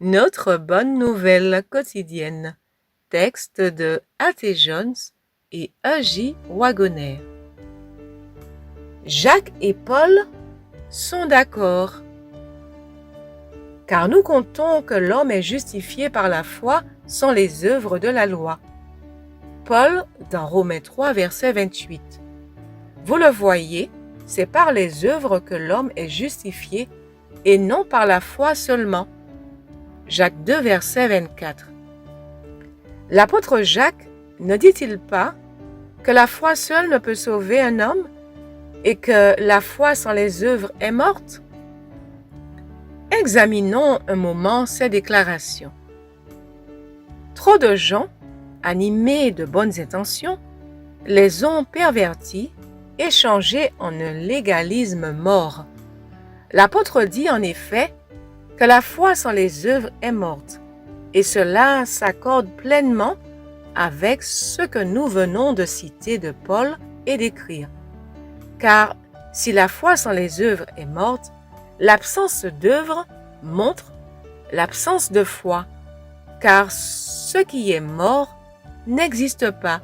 Notre bonne nouvelle quotidienne. Texte de A.T. Jones et A.J. Wagoner. Jacques et Paul sont d'accord. Car nous comptons que l'homme est justifié par la foi sans les œuvres de la loi. Paul, dans Romains 3, verset 28. Vous le voyez, c'est par les œuvres que l'homme est justifié et non par la foi seulement. Jacques 2, verset 24. L'apôtre Jacques ne dit-il pas que la foi seule ne peut sauver un homme et que la foi sans les œuvres est morte? Examinons un moment ces déclarations. Trop de gens, animés de bonnes intentions, les ont pervertis et changés en un légalisme mort. L'apôtre dit en effet que la foi sans les œuvres est morte, et cela s'accorde pleinement avec ce que nous venons de citer de Paul et d'écrire. Car si la foi sans les œuvres est morte, l'absence d'œuvre montre l'absence de foi, car ce qui est mort n'existe pas.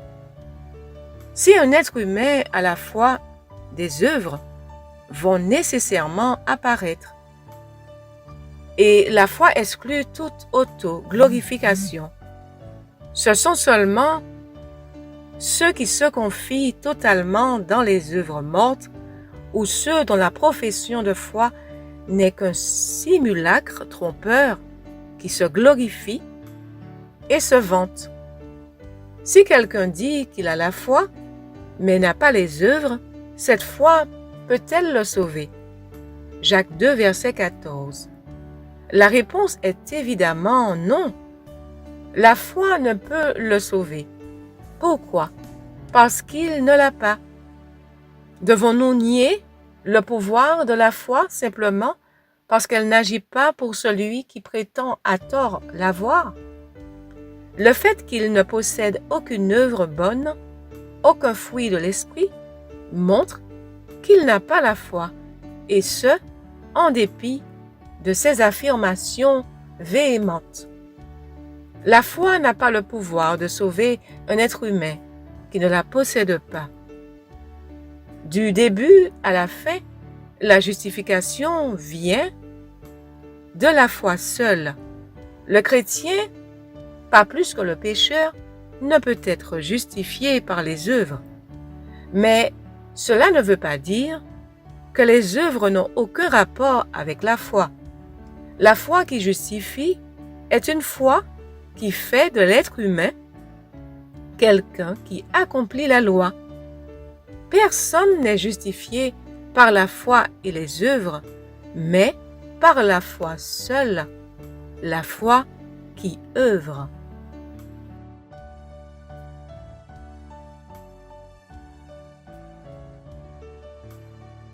Si un être humain a la foi, des œuvres vont nécessairement apparaître. Et la foi exclut toute auto-glorification. Ce sont seulement ceux qui se confient totalement dans les œuvres mortes ou ceux dont la profession de foi n'est qu'un simulacre trompeur qui se glorifie et se vante. Si quelqu'un dit qu'il a la foi, mais n'a pas les œuvres, cette foi peut-elle le sauver? Jacques 2, verset 14. La réponse est évidemment non. La foi ne peut le sauver. Pourquoi? Parce qu'il ne l'a pas. Devons-nous nier le pouvoir de la foi simplement parce qu'elle n'agit pas pour celui qui prétend à tort l'avoir? Le fait qu'il ne possède aucune œuvre bonne, aucun fruit de l'esprit, montre qu'il n'a pas la foi, et ce, en dépit de ses affirmations véhémentes. La foi n'a pas le pouvoir de sauver un être humain qui ne la possède pas. Du début à la fin, la justification vient de la foi seule. Le chrétien, pas plus que le pécheur, ne peut être justifié par les œuvres. Mais cela ne veut pas dire que les œuvres n'ont aucun rapport avec la foi. La foi qui justifie est une foi qui fait de l'être humain quelqu'un qui accomplit la loi. Personne n'est justifié par la foi et les œuvres, mais par la foi seule, la foi qui œuvre.